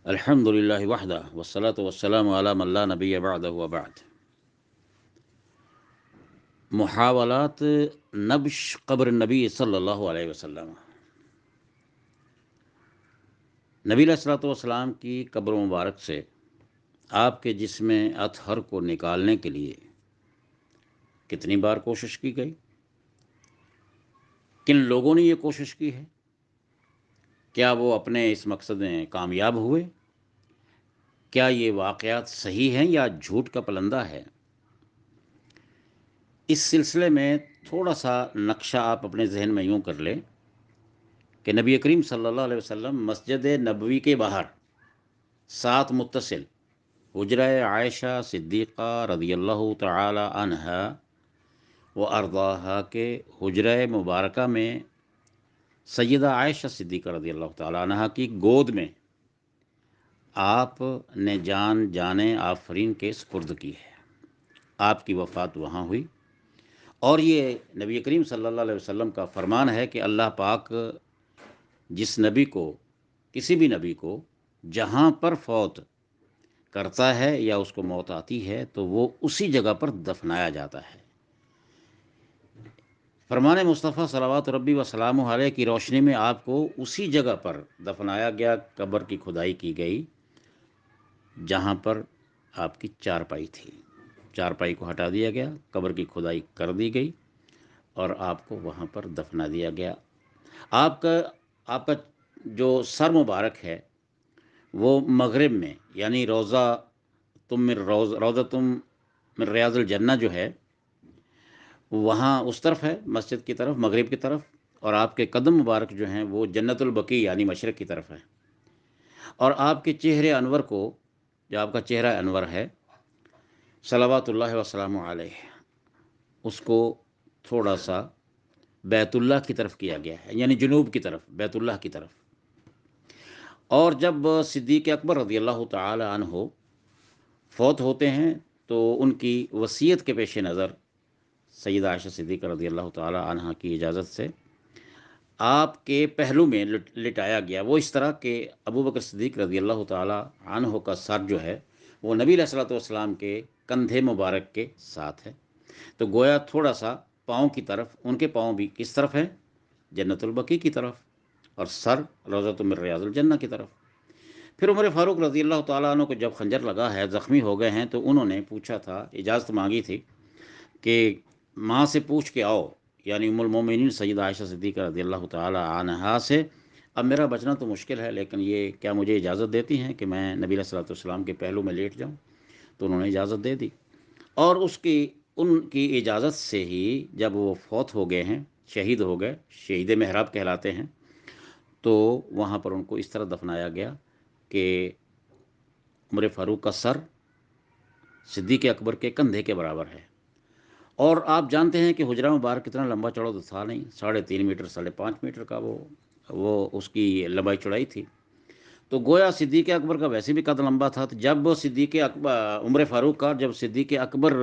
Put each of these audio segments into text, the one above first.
الحمدللہ وحدہ والصلاة والسلام علی من لا نبی بعدہ وبعد۔ محاولات نبش قبر النبی صلی اللہ علیہ وسلم۔ نبی علیہ الصلوۃ والسلام کی قبر مبارک سے آپ کے جسم اطہر کو نکالنے کے لیے کتنی بار کوشش کی گئی، کن لوگوں نے یہ کوشش کی ہے، کیا وہ اپنے اس مقصد میں کامیاب ہوئے، کیا یہ واقعات صحیح ہیں یا جھوٹ کا پلندہ ہے؟ اس سلسلے میں تھوڑا سا نقشہ آپ اپنے ذہن میں یوں کر لیں کہ نبی کریم صلی اللہ علیہ وسلم مسجد نبوی کے باہر 7 متصل حجرہ عائشہ صدیقہ رضی اللہ تعالی عنہا و ارضاہا کے حجرہ مبارکہ میں سیدہ عائشہ صدیقہ رضی اللہ تعالی عنہا کی گود میں آپ نے جان آفرین کے سپرد کی ہے۔ آپ کی وفات وہاں ہوئی، اور یہ نبی کریم صلی اللہ علیہ وسلم کا فرمان ہے کہ اللہ پاک جس نبی کو، کسی بھی نبی کو جہاں پر فوت کرتا ہے یا اس کو موت آتی ہے تو وہ اسی جگہ پر دفنایا جاتا ہے۔ فرمان مصطفیٰ صلوات ربی وسلامہ علیہ کی روشنی میں آپ کو اسی جگہ پر دفنایا گیا، قبر کی کھدائی کی گئی جہاں پر آپ کی چارپائی تھی۔ چارپائی کو ہٹا دیا گیا، قبر کی کھدائی کر دی گئی اور آپ کو وہاں پر دفنا دیا گیا۔ آپ کا جو سر مبارک ہے وہ مغرب میں، یعنی روضہ تم من ریاض الجنہ جو ہے وہاں اس طرف ہے، مسجد کی طرف، مغرب کی طرف، اور آپ کے قدم مبارک جو ہیں وہ جنت البقیع یعنی مشرق کی طرف ہے۔ اور آپ کے چہرے انور کو، جو آپ کا چہرہ انور ہے صلوات اللہ وسلامہ علیہ، اس کو تھوڑا سا بیت اللہ کی طرف کیا گیا ہے، یعنی جنوب کی طرف، بیت اللہ کی طرف۔ اور جب صدیق اکبر رضی اللہ تعالی عنہ فوت ہوتے ہیں تو ان کی وصیت کے پیش نظر سیدہ عائشہ صدیقہ رضی اللہ تعالی عنہ کی اجازت سے آپ کے پہلو میں لٹایا گیا، وہ اس طرح کہ ابو بکر صدیق رضی اللہ تعالی عنہ کا سر جو ہے وہ نبی علیہ الصلوۃ والسلام کے کندھے مبارک کے ساتھ ہے، تو گویا تھوڑا سا پاؤں کی طرف، ان کے پاؤں بھی کس طرف ہے؟ جنت البقیع کی طرف، اور سر روضۃ من ریاض الجنہ کی طرف۔ پھر عمر فاروق رضی اللہ تعالیٰ عنہ کو جب خنجر لگا ہے، زخمی ہو گئے ہیں، تو انہوں نے پوچھا تھا، اجازت مانگی تھی کہ ماں سے پوچھ کے آؤ، یعنی ام المومنین سیدہ عائشہ صدیقہ رضی اللہ تعالی عنہا سے، اب میرا بچنا تو مشکل ہے، لیکن یہ کیا مجھے اجازت دیتی ہیں کہ میں نبی علیہ الصلوۃ والسلام کے پہلو میں لیٹ جاؤں؟ تو انہوں نے اجازت دے دی، اور ان کی اجازت سے ہی جب وہ فوت ہو گئے ہیں، شہید ہو گئے، شہید محراب کہلاتے ہیں، تو وہاں پر ان کو اس طرح دفنایا گیا کہ عمر فاروق کا سر صدیق اکبر کے کندھے کے برابر ہے۔ اور آپ جانتے ہیں کہ حجرہ مبارک کتنا لمبا چوڑا تو تھا نہیں، 3.5 میٹر 5.5 میٹر کا وہ اس کی لمبائی چوڑائی تھی، تو گویا صدیق اکبر کا ویسے بھی قد لمبا تھا، تو جب عمر فاروق کا جب صدیق اکبر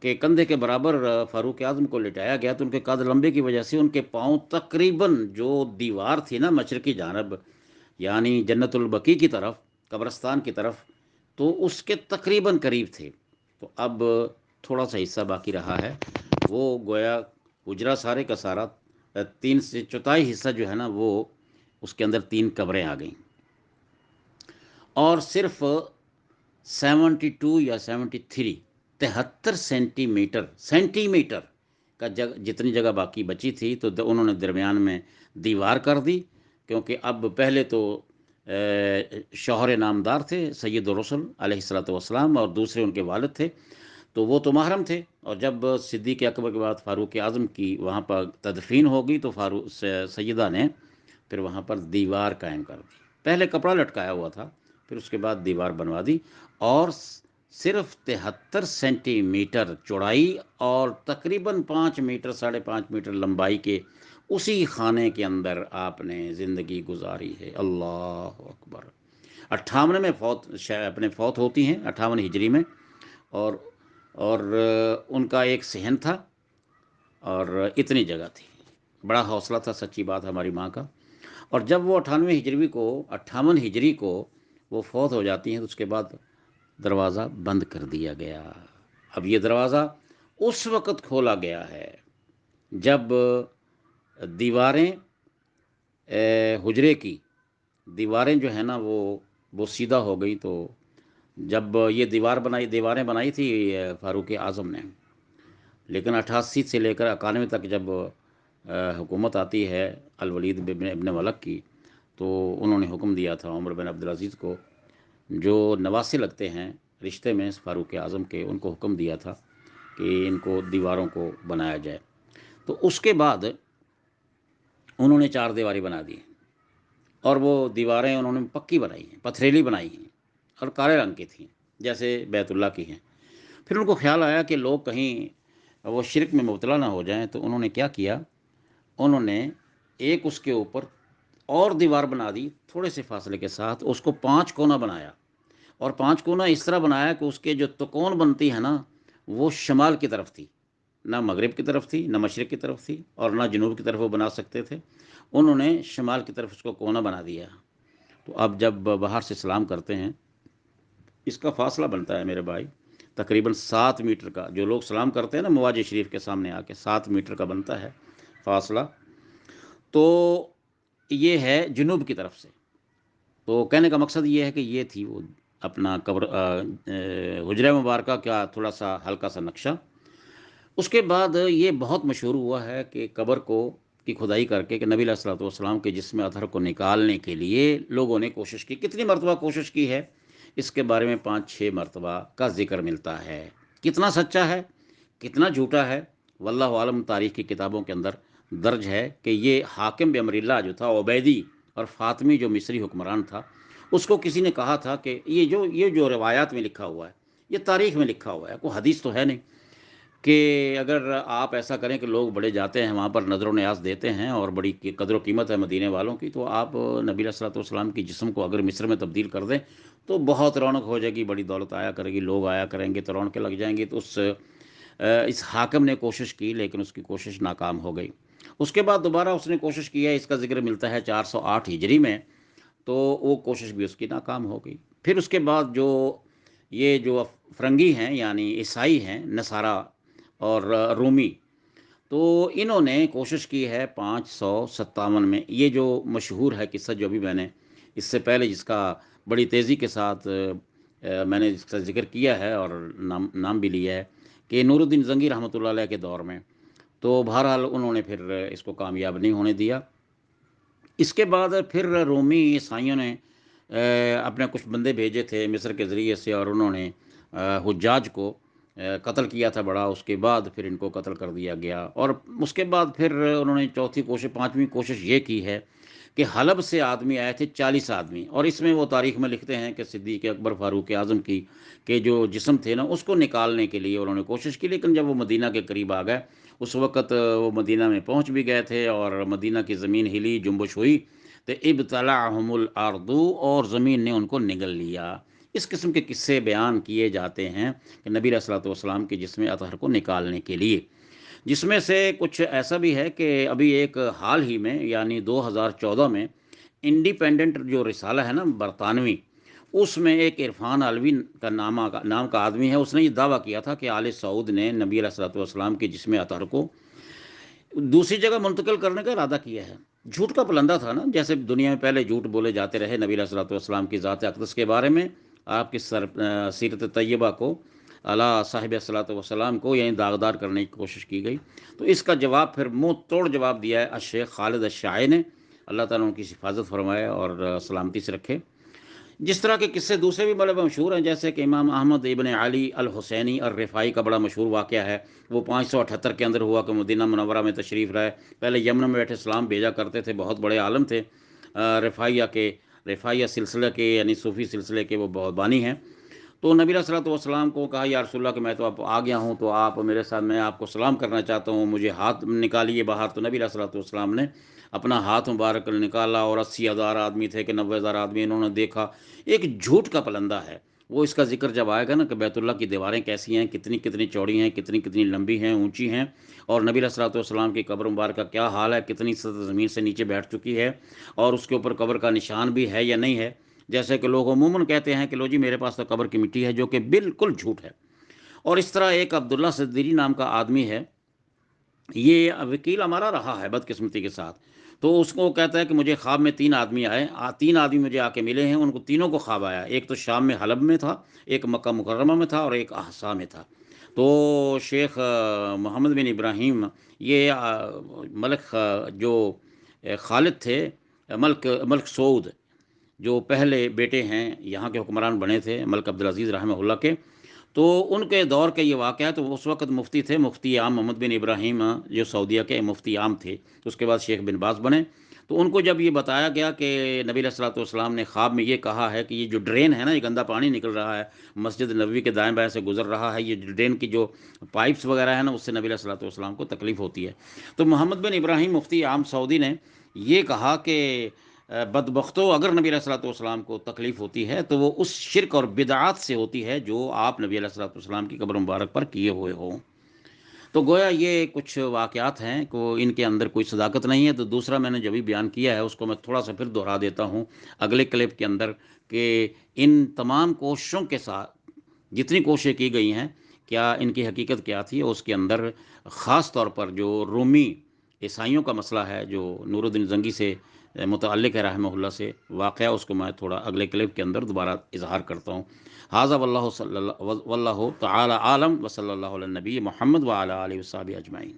کے کندھے کے برابر فاروق اعظم کو لٹایا گیا، تو ان کے قد لمبے کی وجہ سے ان کے پاؤں تقریباً جو دیوار تھی نا مشرقی جانب، یعنی جنت البقیع کی طرف، قبرستان کی طرف، تو اس کے تقریباً قریب تھے۔ تو اب تھوڑا سا حصہ باقی رہا ہے، وہ گویا حجرہ سارے کا سارا 3/4 حصہ جو ہے نا، وہ اس کے اندر 3 قبریں آ گئیں، اور صرف 72 یا 73 سینٹی میٹر کا جتنی جگہ باقی بچی تھی، تو انہوں نے درمیان میں دیوار کر دی، کیونکہ اب پہلے تو شوہر نامدار تھے سید الرسل علیہ الصلوۃ والسلام، اور دوسرے ان کے والد تھے، تو وہ تو محرم تھے، اور جب صدیق اکبر کے بعد فاروق اعظم کی وہاں پر تدفین ہوگی تو سیدہ نے پھر وہاں پر دیوار قائم کر دی، پہلے کپڑا لٹکایا ہوا تھا، پھر اس کے بعد دیوار بنوا دی، اور صرف 73 سینٹی میٹر چوڑائی اور تقریباً 5 میٹر 5.5 میٹر لمبائی کے اسی خانے کے اندر آپ نے زندگی گزاری ہے۔ اللہ اکبر۔ 58 میں فوت ہوتی ہیں، 58 ہجری میں، اور ان کا ایک صحن تھا اور اتنی جگہ تھی، بڑا حوصلہ تھا، سچی بات ہماری ماں کا۔ اور جب وہ 58 ہجری کو وہ فوت ہو جاتی ہیں تو اس کے بعد دروازہ بند کر دیا گیا۔ اب یہ دروازہ اس وقت کھولا گیا ہے جب دیواریں حجرے کی دیواریں جو ہے نا وہ سیدھا ہو گئی۔ تو جب یہ دیواریں بنائی تھی فاروق اعظم نے، لیکن 88 سے لے کر 91 تک جب حکومت آتی ہے الولید ابن ملک کی، تو انہوں نے حکم دیا تھا عمر بن عبدالعزیز کو، جو نواسے لگتے ہیں رشتے میں فاروق اعظم کے، ان کو حکم دیا تھا کہ ان کو دیواروں کو بنایا جائے۔ تو اس کے بعد انہوں نے 4 دیواری بنا دی، اور وہ دیواریں انہوں نے پکی بنائی ہیں، پتھریلی بنائی ہیں اور کالے رنگ کی تھیں جیسے بیت اللہ کی ہیں۔ پھر ان کو خیال آیا کہ لوگ کہیں وہ شرک میں مبتلا نہ ہو جائیں، تو انہوں نے کیا کیا، انہوں نے ایک اس کے اوپر اور دیوار بنا دی تھوڑے سے فاصلے کے ساتھ، اس کو 5 کونا بنایا، اور 5 کونا اس طرح بنایا کہ اس کے جو تکون بنتی ہے نا وہ شمال کی طرف تھی، نہ مغرب کی طرف تھی، نہ مشرق کی طرف تھی، اور نہ جنوب کی طرف وہ بنا سکتے تھے۔ انہوں نے شمال کی طرف اس کو کونا بنا دیا۔ تو اب جب باہر سے سلام کرتے ہیں، اس کا فاصلہ بنتا ہے میرے بھائی تقریباً 7 میٹر کا، جو لوگ سلام کرتے ہیں نا مواجہ شریف کے سامنے آ کے 7 میٹر کا بنتا ہے فاصلہ۔ تو یہ ہے جنوب کی طرف سے۔ تو کہنے کا مقصد یہ ہے کہ یہ تھی وہ اپنا حجرہ مبارکہ کا تھوڑا سا ہلکا سا نقشہ۔ اس کے بعد یہ بہت مشہور ہوا ہے کہ قبر کی کھدائی کر کے کہ نبی علیہ الصلوۃ والسلام کے جسم اطہر کو نکالنے کے لیے لوگوں نے کوشش کی۔ کتنی مرتبہ کوشش کی ہے، اس کے بارے میں 5-6 مرتبہ کا ذکر ملتا ہے۔ کتنا سچا ہے، کتنا جھوٹا ہے، واللہ عالم۔ تاریخ کی کتابوں کے اندر درج ہے کہ یہ حاکم بامر اللہ جو تھا، عبیدی اور فاطمی جو مصری حکمران تھا، اس کو کسی نے کہا تھا کہ یہ جو روایات میں لکھا ہوا ہے، یہ تاریخ میں لکھا ہوا ہے، کوئی حدیث تو ہے نہیں، کہ اگر آپ ایسا کریں کہ لوگ بڑے جاتے ہیں وہاں پر نظر و نیاز دیتے ہیں اور بڑی قدر و قیمت ہے مدینے والوں کی، تو آپ نبی علیہ الصلوۃ والسلام کی جسم کو اگر مصر میں تبدیل کر دیں تو بہت رونق ہو جائے گی، بڑی دولت آیا کرے گی، لوگ آیا کریں گے تو رونقیں لگ جائیں گی۔ تو اس حاکم نے کوشش کی، لیکن اس کی کوشش ناکام ہو گئی۔ اس کے بعد دوبارہ اس نے کوشش کی ہے، اس کا ذکر ملتا ہے 408 ہجری میں، تو وہ کوشش بھی اس کی ناکام ہو گئی۔ پھر اس کے بعد جو فرنگی ہیں یعنی عیسائی ہیں، نصارہ اور رومی، تو انہوں نے کوشش کی ہے 557 میں۔ یہ جو مشہور ہے قصہ جو ابھی میں نے اس سے پہلے جس کا بڑی تیزی کے ساتھ میں نے اس کا ذکر کیا ہے اور نام بھی لیا ہے، کہ نور الدین زنگی رحمۃ اللہ علیہ کے دور میں، تو بہرحال انہوں نے پھر اس کو کامیاب نہیں ہونے دیا۔ اس کے بعد پھر رومی عیسائیوں نے اپنے کچھ بندے بھیجے تھے مصر کے ذریعے سے، اور انہوں نے حجاج کو قتل کیا تھا بڑا۔ اس کے بعد پھر ان کو قتل کر دیا گیا، اور اس کے بعد پھر انہوں نے پانچویں کوشش یہ کی ہے کہ حلب سے آدمی آئے تھے 40 آدمی، اور اس میں وہ تاریخ میں لکھتے ہیں کہ صدیق اکبر فاروق اعظم کی کہ جو جسم تھے نا اس کو نکالنے کے لیے انہوں نے کوشش کی، لیکن جب وہ مدینہ کے قریب آ گئے، اس وقت وہ مدینہ میں پہنچ بھی گئے تھے، اور مدینہ کی زمین ہلی، جنبش ہوئی، تو ابتلعہم الارض، اور زمین نے ان کو نگل لیا۔ اس قسم کے قصے بیان کیے جاتے ہیں کہ نبی علیہ الصلوۃ والسلام کے جسم اطہر کو نکالنے کے لیے، جس میں سے کچھ ایسا بھی ہے کہ ابھی ایک حال ہی میں یعنی 2014 میں انڈیپینڈنٹ جو رسالہ ہے نا برطانوی، اس میں ایک عرفان علوی کا نام کا آدمی ہے، اس نے یہ دعویٰ کیا تھا کہ آل سعود نے نبی علیہ الصلوۃ والسلام کے جسم اطہر کو دوسری جگہ منتقل کرنے کا ارادہ کیا ہے۔ جھوٹ کا پلندہ تھا نا، جیسے دنیا میں پہلے جھوٹ بولے جاتے رہے نبی علیہ الصلوۃ والسلام کی ذات اقدس کے بارے میں، آپ کی سیرت طیبہ کو، اعلیٰ صاحب الصلوۃ والسلام کو یعنی داغدار کرنے کی کوشش کی گئی۔ تو اس کا جواب پھر منہ توڑ جواب دیا ہے الشیخ خالد الشاعر نے، اللہ تعالیٰ ان کی حفاظت فرمائے اور سلامتی سے رکھے۔ جس طرح کے قصے دوسرے بھی بڑے مشہور ہیں، جیسے کہ امام احمد ابن علی الحسینی الرفاعی کا بڑا مشہور واقعہ ہے، وہ 578 کے اندر ہوا کہ مدینہ منورہ میں تشریف لائے، پہلے یمن میں بیٹھے اسلام بھیجا کرتے تھے، بہت بڑے عالم تھے، رفاعیہ سلسلہ کے یعنی صوفی سلسلے کے وہ بہت بانی ہیں۔ تو نبی علیہ الصلوۃ والسلام کو کہا یا رسول اللہ کہ میں تو اب آ گیا ہوں، تو آپ میرے ساتھ، میں آپ کو سلام کرنا چاہتا ہوں، مجھے ہاتھ نکالیے باہر۔ تو نبی علیہ الصلوۃ والسلام نے اپنا ہاتھ مبارک نکالا، اور 80,000 آدمی تھے کہ 90,000 آدمی انہوں نے دیکھا۔ ایک جھوٹ کا پلندہ ہے، وہ اس کا ذکر جب آئے گا نا کہ بیت اللہ کی دیواریں کیسی ہیں، کتنی کتنی چوڑی ہیں، کتنی کتنی لمبی ہیں، اونچی ہیں، اور نبی علیہ الصلوۃ والسلام کی قبر مبارک کا کیا حال ہے، کتنی سطح زمین سے نیچے بیٹھ چکی ہے، اور اس کے اوپر قبر کا نشان بھی ہے یا نہیں ہے. جیسے کہ لوگ عموماً کہتے ہیں کہ لو جی میرے پاس تو قبر کی مٹی ہے، جو کہ بالکل جھوٹ ہے. اور اس طرح ایک عبداللہ صدیری نام کا آدمی ہے، یہ وکیل ہمارا رہا ہے بدقسمتی کے ساتھ. تو اس کو کہتا ہے کہ مجھے خواب میں تین آدمی آئے، تین آدمی مجھے آ کے ملے ہیں، ان کو تینوں کو خواب آیا. ایک تو شام میں حلب میں تھا، ایک مکہ مکرمہ میں تھا، اور ایک احسا میں تھا. تو شیخ محمد بن ابراہیم، یہ ملک جو خالد تھے، ملک سعود، جو پہلے بیٹے ہیں یہاں کے حکمران بنے تھے ملک عبدالعزیز رحمہ اللہ کے. تو ان کے دور کا یہ واقعہ ہے. تو اس وقت مفتی تھے مفتی عام محمد بن ابراہیم، جو سعودیہ کے مفتی عام تھے. اس کے بعد شیخ بن باز بنے. تو ان کو جب یہ بتایا گیا کہ نبی علیہ الصلوۃ والسلام نے خواب میں یہ کہا ہے کہ یہ جو ڈرین ہے نا، یہ گندا پانی نکل رہا ہے مسجد نبوی کے دائیں بائیں سے گزر رہا ہے، یہ ڈرین کی جو پائپس وغیرہ ہیں نا، اس سے نبی علیہ الصلوۃ والسلام کو تکلیف ہوتی ہے. تو محمد بن ابراہیم مفتی عام سعودی نے یہ کہا کہ بدبختو، اگر نبی علیہ الصلوۃ والسلام کو تکلیف ہوتی ہے تو وہ اس شرک اور بدعات سے ہوتی ہے جو آپ نبی علیہ الصلوۃ والسلام کی قبر مبارک پر کیے ہوئے ہوں. تو گویا یہ کچھ واقعات ہیں کہ ان کے اندر کوئی صداقت نہیں ہے. تو دوسرا میں نے جو بھی بیان کیا ہے اس کو میں تھوڑا سا پھر دہرا دیتا ہوں اگلے کلپ کے اندر، کہ ان تمام کوششوں کے ساتھ جتنی کوششیں کی گئی ہیں، کیا ان کی حقیقت کیا تھی. اور اس کے اندر خاص طور پر جو رومی عیسائیوں کا مسئلہ ہے، جو نور الدین زنگی سے متعلق ہے رحمہ اللہ سے واقعہ، اس کو میں تھوڑا اگلے کلپ کے اندر دوبارہ اظہار کرتا ہوں. حاذا واللہ تعالی عالم، وصلی اللہ علی نبی محمد وعلی آلہ وصحبہ اجمعین.